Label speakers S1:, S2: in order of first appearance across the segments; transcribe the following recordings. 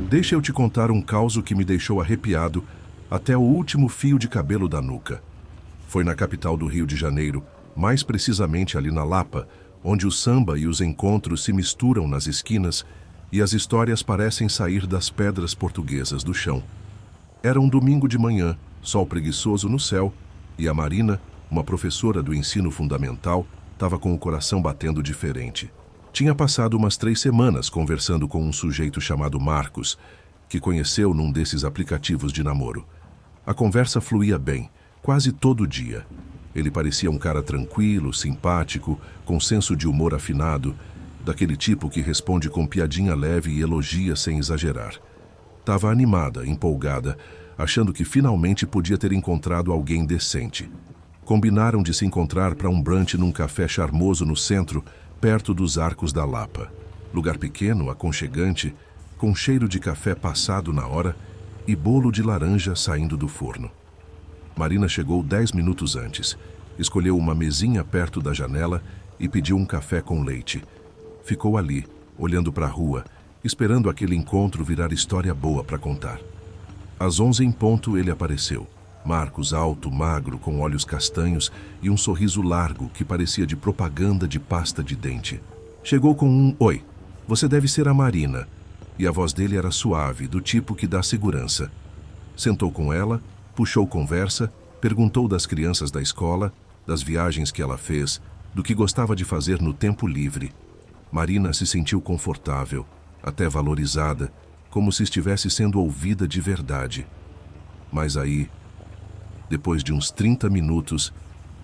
S1: Deixa eu te contar um caso que me deixou arrepiado até o último fio de cabelo da nuca. Foi na capital do Rio de Janeiro, mais precisamente ali na Lapa, onde o samba e os encontros se misturam nas esquinas e as histórias parecem sair das pedras portuguesas do chão. Era um domingo de manhã, sol preguiçoso no céu, e a Marina, uma professora do ensino fundamental, estava com o coração batendo diferente. Tinha passado umas 3 semanas conversando com um sujeito chamado Marcos, que conheceu num desses aplicativos de namoro. A conversa fluía bem, quase todo dia. Ele parecia um cara tranquilo, simpático, com senso de humor afinado, daquele tipo que responde com piadinha leve e elogia sem exagerar. Estava animada, empolgada, achando que finalmente podia ter encontrado alguém decente. Combinaram de se encontrar para um brunch num café charmoso no centro, perto dos Arcos da Lapa. Lugar pequeno, aconchegante, com cheiro de café passado na hora e bolo de laranja saindo do forno. Marina chegou 10 minutos antes, escolheu uma mesinha perto da janela e pediu um café com leite. Ficou ali, olhando para a rua, esperando aquele encontro virar história boa para contar. Às 11 em ponto ele apareceu. Marcos, alto, magro, com olhos castanhos e um sorriso largo que parecia de propaganda de pasta de dente. Chegou com um "Oi, você deve ser a Marina", e a voz dele era suave, do tipo que dá segurança. Sentou com ela, puxou conversa, perguntou das crianças da escola, das viagens que ela fez, do que gostava de fazer no tempo livre. Marina se sentiu confortável, até valorizada, como se estivesse sendo ouvida de verdade. Mas aí, depois de uns 30 minutos,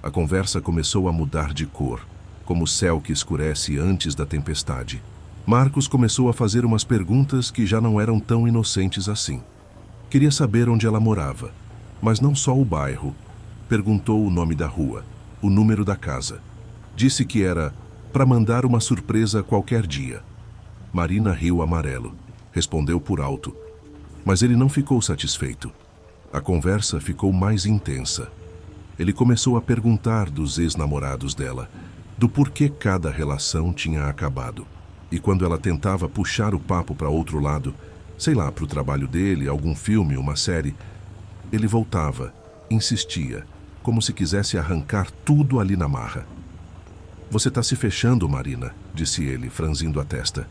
S1: a conversa começou a mudar de cor, como o céu que escurece antes da tempestade. Marcos começou a fazer umas perguntas que já não eram tão inocentes assim. Queria saber onde ela morava, mas não só o bairro. Perguntou o nome da rua, o número da casa. Disse que era para mandar uma surpresa qualquer dia. Marina riu amarelo, respondeu por alto, mas ele não ficou satisfeito. A conversa ficou mais intensa. Ele começou a perguntar dos ex-namorados dela, do porquê cada relação tinha acabado. E quando ela tentava puxar o papo para outro lado, sei lá, para o trabalho dele, algum filme, uma série, ele voltava, insistia, como se quisesse arrancar tudo ali na marra. "Você está se fechando, Marina", disse ele, franzindo a testa.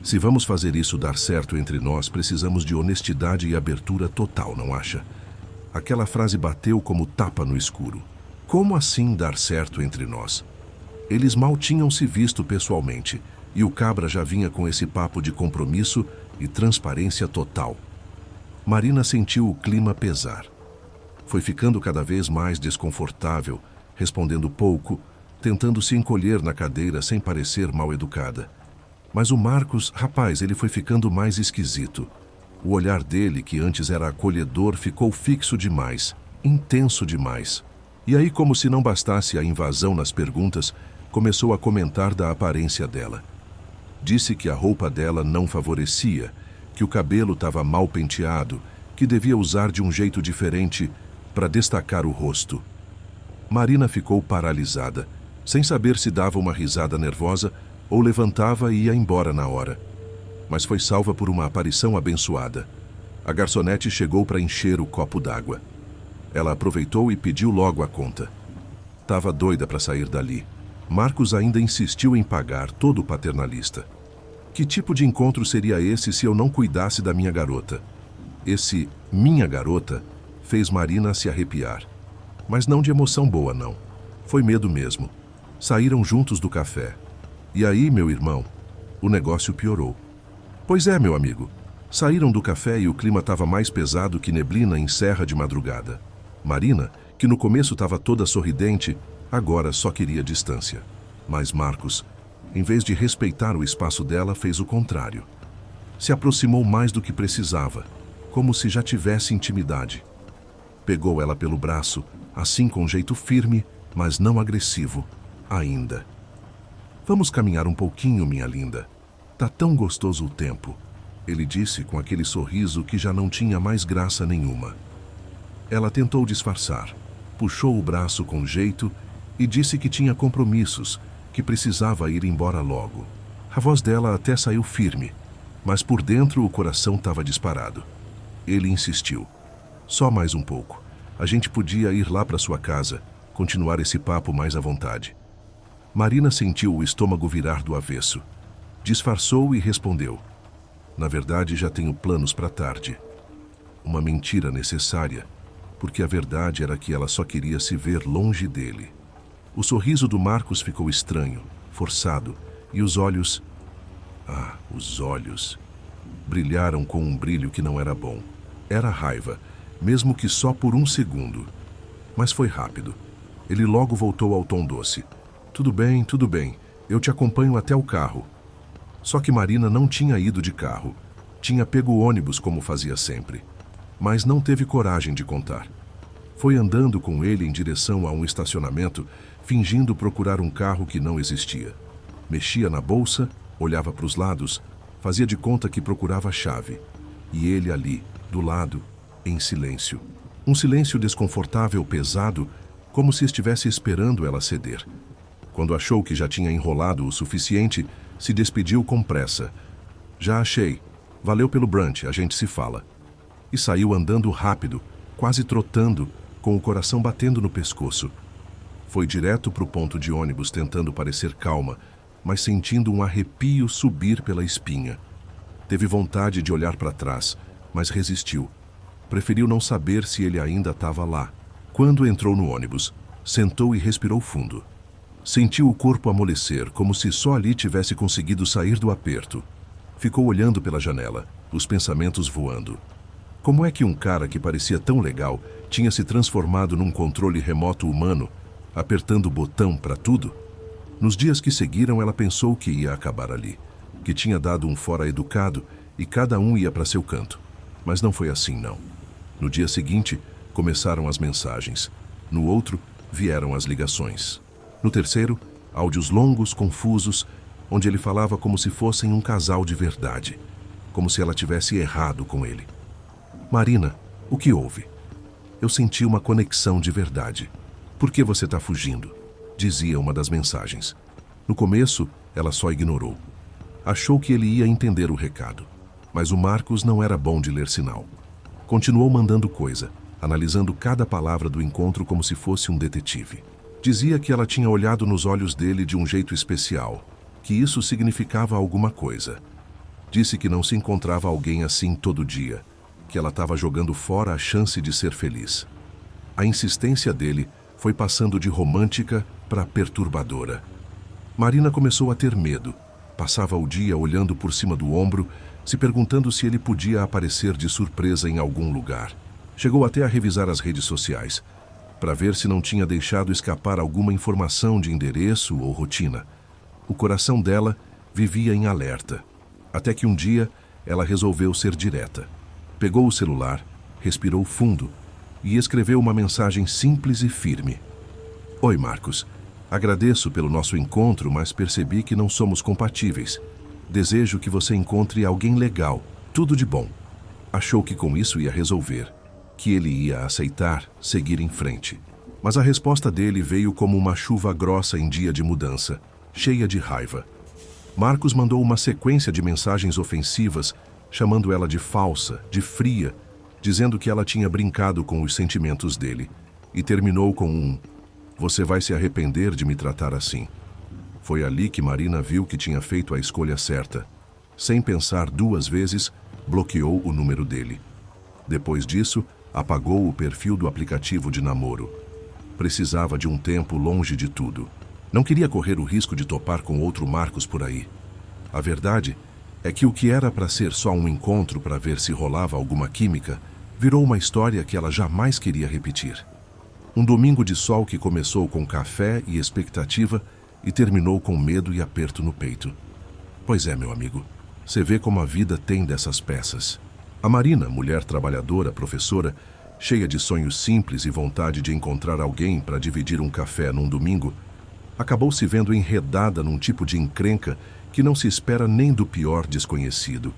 S1: "Se vamos fazer isso dar certo entre nós, precisamos de honestidade e abertura total, não acha?" Aquela frase bateu como tapa no escuro. Como assim dar certo entre nós? Eles mal tinham se visto pessoalmente, e o cabra já vinha com esse papo de compromisso e transparência total. Marina sentiu o clima pesar. Foi ficando cada vez mais desconfortável, respondendo pouco, tentando se encolher na cadeira sem parecer mal educada. Mas o Marcos, rapaz, ele foi ficando mais esquisito. O olhar dele, que antes era acolhedor, ficou fixo demais, intenso demais. E aí, como se não bastasse a invasão nas perguntas, começou a comentar da aparência dela. Disse que a roupa dela não favorecia, que o cabelo estava mal penteado, que devia usar de um jeito diferente para destacar o rosto. Marina ficou paralisada, sem saber se dava uma risada nervosa ou levantava e ia embora na hora. Mas foi salva por uma aparição abençoada. A garçonete chegou para encher o copo d'água. Ela aproveitou e pediu logo a conta. Estava doida para sair dali. Marcos ainda insistiu em pagar, todo paternalista. Que tipo de encontro seria esse se eu não cuidasse da minha garota? Esse "minha garota" fez Marina se arrepiar. Mas não de emoção boa, não. Foi medo mesmo. Saíram juntos do café. E aí, meu irmão, o negócio piorou. Pois é, meu amigo. Saíram do café e o clima estava mais pesado que neblina em serra de madrugada. Marina, que no começo estava toda sorridente, agora só queria distância. Mas Marcos, em vez de respeitar o espaço dela, fez o contrário. Se aproximou mais do que precisava, como se já tivesse intimidade. Pegou ela pelo braço, assim com jeito firme, mas não agressivo, ainda. "Vamos caminhar um pouquinho, minha linda. Tá tão gostoso o tempo", ele disse com aquele sorriso que já não tinha mais graça nenhuma. Ela tentou disfarçar, puxou o braço com jeito e disse que tinha compromissos, que precisava ir embora logo. A voz dela até saiu firme, mas por dentro o coração estava disparado. Ele insistiu. Só mais um pouco. A gente podia ir lá para sua casa, continuar esse papo mais à vontade. Marina sentiu o estômago virar do avesso. Disfarçou e respondeu: na verdade, já tenho planos para tarde. Uma mentira necessária, porque a verdade era que ela só queria se ver longe dele. O sorriso do Marcos ficou estranho, forçado, e os olhos... os olhos... brilharam com um brilho que não era bom. Era raiva, mesmo que só por um segundo. Mas foi rápido. Ele logo voltou ao tom doce. Tudo bem, eu te acompanho até o carro. Só que Marina não tinha ido de carro. Tinha pego o ônibus como fazia sempre. Mas não teve coragem de contar. Foi andando com ele em direção a um estacionamento, fingindo procurar um carro que não existia. Mexia na bolsa, olhava para os lados, fazia de conta que procurava a chave. E ele ali, do lado, em silêncio. Um silêncio desconfortável, pesado, como se estivesse esperando ela ceder. Quando achou que já tinha enrolado o suficiente, se despediu com pressa. Já achei. Valeu pelo brunch, a gente se fala. E saiu andando rápido, quase trotando, com o coração batendo no pescoço. Foi direto para o ponto de ônibus, tentando parecer calma, mas sentindo um arrepio subir pela espinha. Teve vontade de olhar para trás, mas resistiu. Preferiu não saber se ele ainda estava lá. Quando entrou no ônibus, sentou e respirou fundo. Sentiu o corpo amolecer, como se só ali tivesse conseguido sair do aperto. Ficou olhando pela janela, os pensamentos voando. Como é que um cara que parecia tão legal tinha se transformado num controle remoto humano, apertando o botão para tudo? Nos dias que seguiram, ela pensou que ia acabar ali, que tinha dado um fora educado e cada um ia para seu canto. Mas não foi assim, não. No dia seguinte, começaram as mensagens. No outro, vieram as ligações. No terceiro, áudios longos, confusos, onde ele falava como se fossem um casal de verdade, como se ela tivesse errado com ele. Marina, o que houve? Eu senti uma conexão de verdade. Por que você está fugindo? Dizia uma das mensagens. No começo, ela só ignorou. Achou que ele ia entender o recado. Mas o Marcos não era bom de ler sinal. Continuou mandando coisa, analisando cada palavra do encontro como se fosse um detetive. Dizia que ela tinha olhado nos olhos dele de um jeito especial, que isso significava alguma coisa. Disse que não se encontrava alguém assim todo dia, que ela estava jogando fora a chance de ser feliz. A insistência dele foi passando de romântica para perturbadora. Marina começou a ter medo. Passava o dia olhando por cima do ombro, se perguntando se ele podia aparecer de surpresa em algum lugar. Chegou até a revisar as redes sociais, para ver se não tinha deixado escapar alguma informação de endereço ou rotina. O coração dela vivia em alerta, até que um dia ela resolveu ser direta. Pegou o celular, respirou fundo e escreveu uma mensagem simples e firme. Oi, Marcos. Agradeço pelo nosso encontro, mas percebi que não somos compatíveis. Desejo que você encontre alguém legal, tudo de bom. Achou que com isso ia resolver, que ele ia aceitar, seguir em frente. Mas a resposta dele veio como uma chuva grossa em dia de mudança, cheia de raiva. Marcos mandou uma sequência de mensagens ofensivas, chamando ela de falsa, de fria, dizendo que ela tinha brincado com os sentimentos dele, e terminou com um: você vai se arrepender de me tratar assim. Foi ali que Marina viu que tinha feito a escolha certa. Sem pensar duas vezes, bloqueou o número dele. Depois disso, apagou o perfil do aplicativo de namoro. Precisava de um tempo longe de tudo. Não queria correr o risco de topar com outro Marcos por aí. A verdade é que o que era para ser só um encontro para ver se rolava alguma química, virou uma história que ela jamais queria repetir. Um domingo de sol que começou com café e expectativa e terminou com medo e aperto no peito. Pois é, meu amigo, você vê como a vida tem dessas peças. A Marina, mulher trabalhadora, professora, cheia de sonhos simples e vontade de encontrar alguém para dividir um café num domingo, acabou se vendo enredada num tipo de encrenca que não se espera nem do pior desconhecido.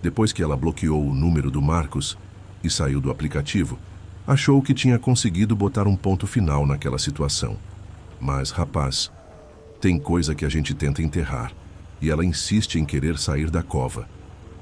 S1: Depois que ela bloqueou o número do Marcos e saiu do aplicativo, achou que tinha conseguido botar um ponto final naquela situação. Mas, rapaz, tem coisa que a gente tenta enterrar, e ela insiste em querer sair da cova.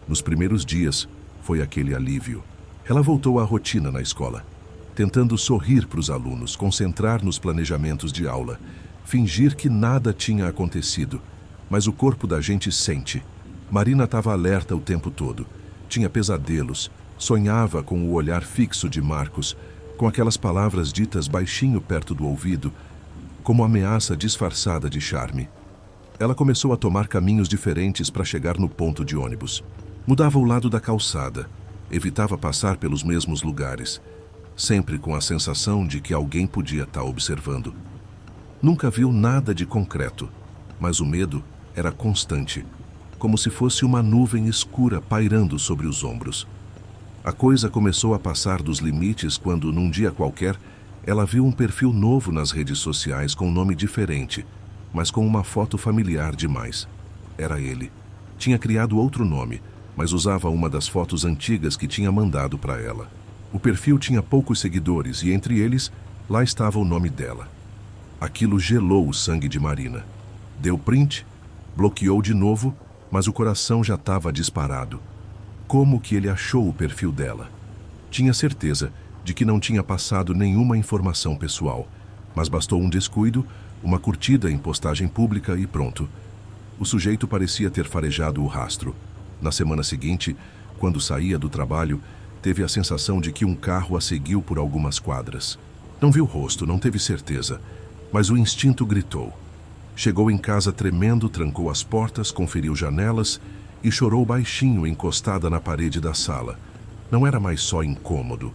S1: Nos primeiros dias, foi aquele alívio. Ela voltou à rotina na escola, tentando sorrir para os alunos, concentrar nos planejamentos de aula, fingir que nada tinha acontecido. Mas o corpo da gente sente. Marina estava alerta o tempo todo. Tinha pesadelos, sonhava com o olhar fixo de Marcos, com aquelas palavras ditas baixinho perto do ouvido, como ameaça disfarçada de charme. Ela começou a tomar caminhos diferentes para chegar no ponto de ônibus. Mudava o lado da calçada, evitava passar pelos mesmos lugares, sempre com a sensação de que alguém podia estar observando. Nunca viu nada de concreto, mas o medo era constante, como se fosse uma nuvem escura pairando sobre os ombros. A coisa começou a passar dos limites quando, num dia qualquer, ela viu um perfil novo nas redes sociais com um nome diferente, mas com uma foto familiar demais. Era ele. Tinha criado outro nome, mas usava uma das fotos antigas que tinha mandado para ela. O perfil tinha poucos seguidores e, entre eles, lá estava o nome dela. Aquilo gelou o sangue de Marina. Deu print, bloqueou de novo, mas o coração já estava disparado. Como que ele achou o perfil dela? Tinha certeza de que não tinha passado nenhuma informação pessoal, mas bastou um descuido, uma curtida em postagem pública e pronto. O sujeito parecia ter farejado o rastro. Na semana seguinte, quando saía do trabalho, teve a sensação de que um carro a seguiu por algumas quadras. Não viu o rosto, não teve certeza, mas o instinto gritou. Chegou em casa tremendo, trancou as portas, conferiu janelas e chorou baixinho, encostada na parede da sala. Não era mais só incômodo,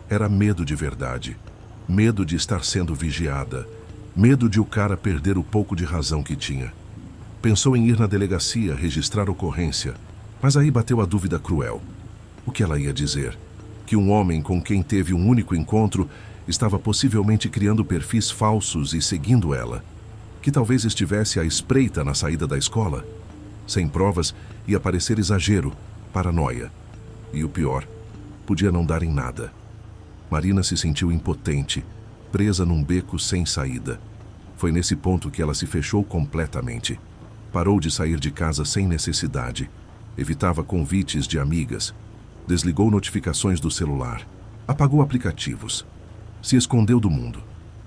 S1: era medo de verdade. Medo de estar sendo vigiada. Medo de o cara perder o pouco de razão que tinha. Pensou em ir na delegacia, registrar ocorrência, mas aí bateu a dúvida cruel. O que ela ia dizer? Que um homem com quem teve um único encontro estava possivelmente criando perfis falsos e seguindo ela. Que talvez estivesse à espreita na saída da escola. Sem provas, ia parecer exagero, paranoia. E o pior, podia não dar em nada. Marina se sentiu impotente, presa num beco sem saída. Foi nesse ponto que ela se fechou completamente. Parou de sair de casa sem necessidade. Evitava convites de amigas. Desligou notificações do celular. Apagou aplicativos. Se escondeu do mundo.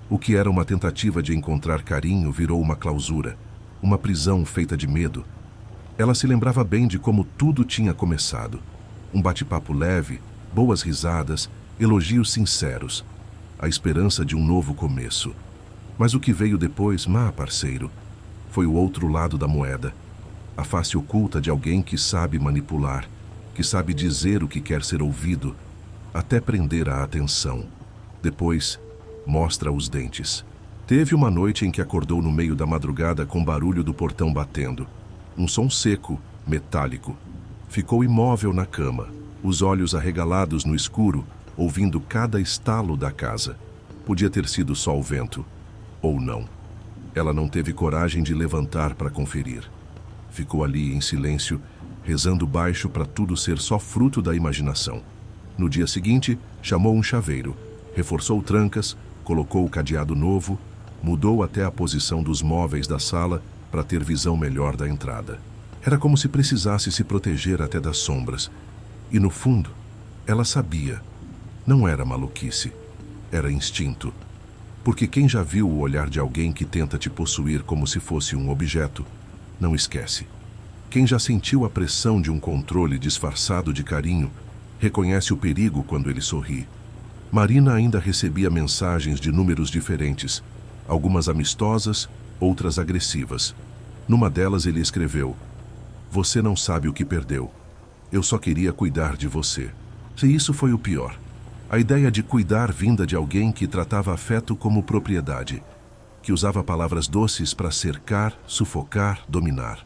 S1: O que era uma tentativa de encontrar carinho virou uma clausura, uma prisão feita de medo. Ela se lembrava bem de como tudo tinha começado. Um bate-papo leve, boas risadas, elogios sinceros. A esperança de um novo começo. Mas o que veio depois, parceiro, foi o outro lado da moeda. A face oculta de alguém que sabe manipular, que sabe dizer o que quer ser ouvido, até prender a atenção. Depois, mostra os dentes. Teve uma noite em que acordou no meio da madrugada com barulho do portão batendo. Um som seco, metálico. Ficou imóvel na cama, os olhos arregalados no escuro, ouvindo cada estalo da casa. Podia ter sido só o vento, ou não. Ela não teve coragem de levantar para conferir. Ficou ali em silêncio, rezando baixo para tudo ser só fruto da imaginação. No dia seguinte, chamou um chaveiro, reforçou trancas, colocou o cadeado novo, mudou até a posição dos móveis da sala para ter visão melhor da entrada. Era como se precisasse se proteger até das sombras. E no fundo, ela sabia. Não era maluquice, era instinto. Porque quem já viu o olhar de alguém que tenta te possuir como se fosse um objeto, não esquece. Quem já sentiu a pressão de um controle disfarçado de carinho, reconhece o perigo quando ele sorri. Marina ainda recebia mensagens de números diferentes, algumas amistosas, outras agressivas. Numa delas ele escreveu: "Você não sabe o que perdeu. Eu só queria cuidar de você." E isso foi o pior. A ideia de cuidar vinda de alguém que tratava afeto como propriedade, que usava palavras doces para cercar, sufocar, dominar.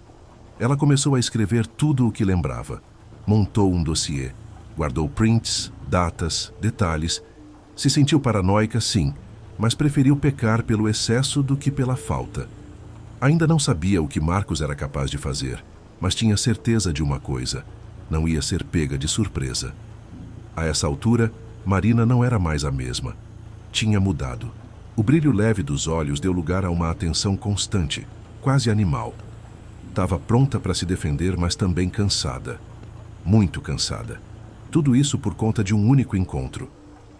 S1: Ela começou a escrever tudo o que lembrava. Montou um dossiê, guardou prints, datas, detalhes. Se sentiu paranoica, sim, mas preferiu pecar pelo excesso do que pela falta. Ainda não sabia o que Marcos era capaz de fazer, mas tinha certeza de uma coisa: não ia ser pega de surpresa. A essa altura, Marina não era mais a mesma. Tinha mudado. O brilho leve dos olhos deu lugar a uma atenção constante, quase animal. Estava pronta para se defender, mas também cansada. muito cansada. Tudo isso por conta de um único encontro.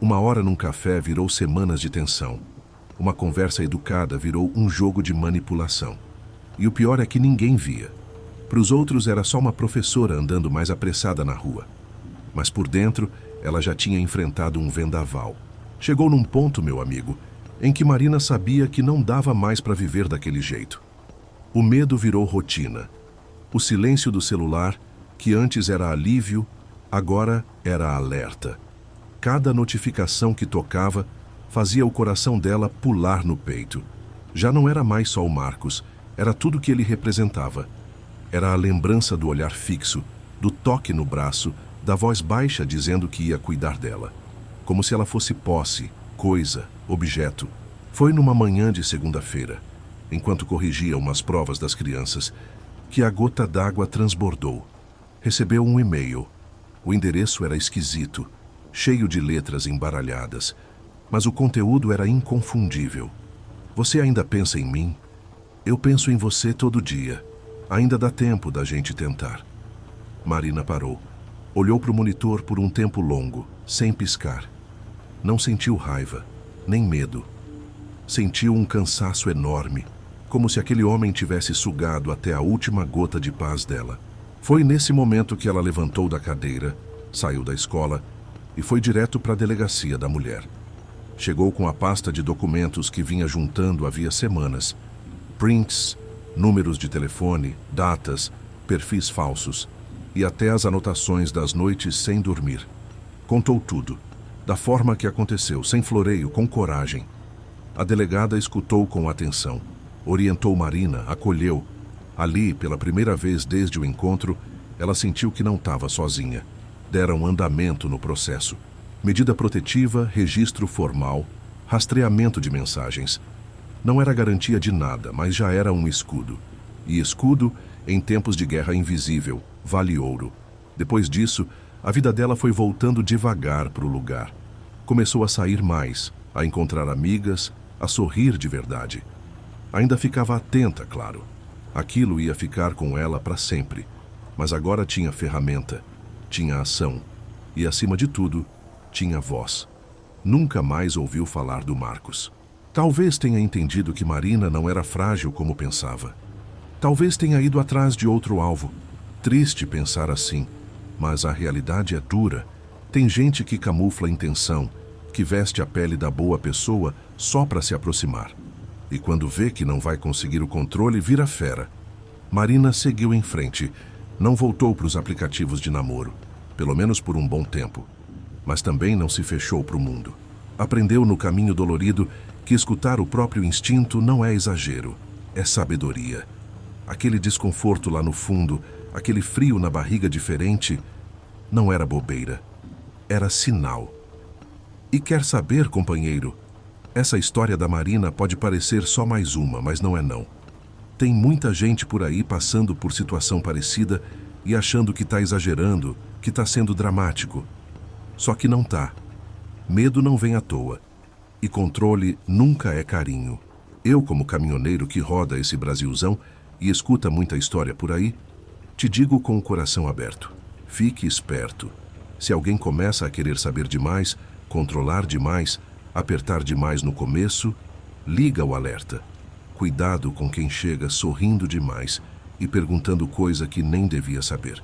S1: Uma hora num café virou semanas de tensão. Uma conversa educada virou um jogo de manipulação. E o pior é que ninguém via. Para os outros era só uma professora andando mais apressada na rua. Mas por dentro, ela já tinha enfrentado um vendaval. Chegou num ponto, meu amigo, em que Marina sabia que não dava mais para viver daquele jeito. O medo virou rotina. O silêncio do celular, que antes era alívio, agora era alerta. Cada notificação que tocava fazia o coração dela pular no peito. Já não era mais só o Marcos, era tudo que ele representava. Era a lembrança do olhar fixo, do toque no braço, da voz baixa dizendo que ia cuidar dela. Como se ela fosse posse, coisa, objeto. Foi numa manhã de segunda-feira, enquanto corrigia umas provas das crianças, que a gota d'água transbordou. Recebeu um e-mail. O endereço era esquisito, cheio de letras embaralhadas, mas o conteúdo era inconfundível. Você ainda pensa em mim? Eu penso em você todo dia. Ainda dá tempo da gente tentar. Marina parou. Olhou para o monitor por um tempo longo, sem piscar. Não sentiu raiva, nem medo. Sentiu um cansaço enorme, como se aquele homem tivesse sugado até a última gota de paz dela. Foi nesse momento que ela levantou da cadeira, saiu da escola e foi direto para a delegacia da mulher. Chegou com a pasta de documentos que vinha juntando havia semanas. Prints, números de telefone, datas, perfis falsos e até as anotações das noites sem dormir. Contou tudo, da forma que aconteceu, sem floreio, com coragem. A delegada escutou com atenção, orientou Marina, acolheu. Ali, pela primeira vez desde o encontro, ela sentiu que não estava sozinha. Deram andamento no processo. Medida protetiva, registro formal, rastreamento de mensagens. Não era garantia de nada, mas já era um escudo. E escudo, em tempos de guerra invisível, vale ouro. Depois disso, a vida dela foi voltando devagar para o lugar. Começou a sair mais, a encontrar amigas, a sorrir de verdade. Ainda ficava atenta, claro. Aquilo ia ficar com ela para sempre. Mas agora tinha ferramenta, tinha ação e, acima de tudo, tinha voz. Nunca mais ouviu falar do Marcos. Talvez tenha entendido que Marina não era frágil como pensava. Talvez tenha ido atrás de outro alvo. Triste pensar assim, mas a realidade é dura. Tem gente que camufla a intenção, que veste a pele da boa pessoa só para se aproximar. E quando vê que não vai conseguir o controle, vira fera. Marina seguiu em frente. Não voltou para os aplicativos de namoro, pelo menos por um bom tempo. Mas também não se fechou para o mundo. Aprendeu no caminho dolorido que escutar o próprio instinto não é exagero, é sabedoria. Aquele desconforto lá no fundo, aquele frio na barriga diferente, não era bobeira, era sinal. E quer saber, companheiro? Essa história da Marina pode parecer só mais uma, mas não é não. Tem muita gente por aí passando por situação parecida e achando que está exagerando, que está sendo dramático. Só que não tá. Medo não vem à toa. E controle nunca é carinho. Eu, como caminhoneiro que roda esse Brasilzão e escuta muita história por aí, te digo com o coração aberto. Fique esperto. Se alguém começa a querer saber demais, controlar demais, apertar demais no começo, liga o alerta. Cuidado com quem chega sorrindo demais e perguntando coisa que nem devia saber.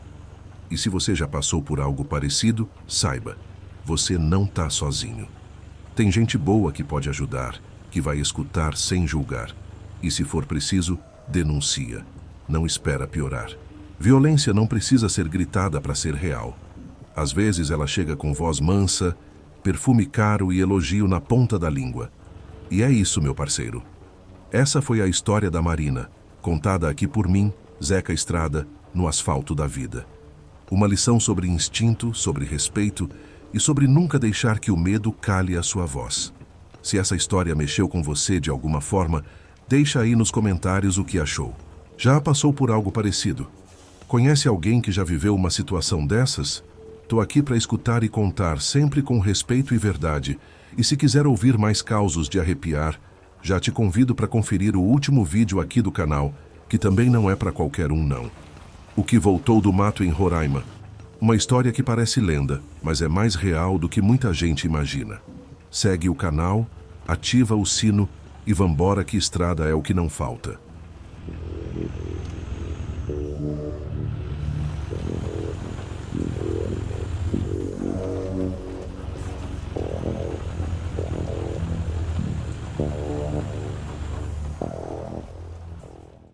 S1: E se você já passou por algo parecido, saiba, você não está sozinho. Tem gente boa que pode ajudar, que vai escutar sem julgar. E se for preciso, denuncia. Não espera piorar. Violência não precisa ser gritada para ser real. Às vezes ela chega com voz mansa, perfume caro e elogio na ponta da língua. E é isso, meu parceiro. Essa foi a história da Marina, contada aqui por mim, Zeca Estrada, no asfalto da vida. Uma lição sobre instinto, sobre respeito e sobre nunca deixar que o medo cale a sua voz. Se essa história mexeu com você de alguma forma, deixa aí nos comentários o que achou. Já passou por algo parecido? Conhece alguém que já viveu uma situação dessas? Tô aqui para escutar e contar, sempre com respeito e verdade. E se quiser ouvir mais causos de arrepiar, já te convido para conferir o último vídeo aqui do canal, que também não é para qualquer um não. O que voltou do mato em Roraima. Uma história que parece lenda, mas é mais real do que muita gente imagina. Segue o canal, ativa o sino e vambora que estrada é o que não falta.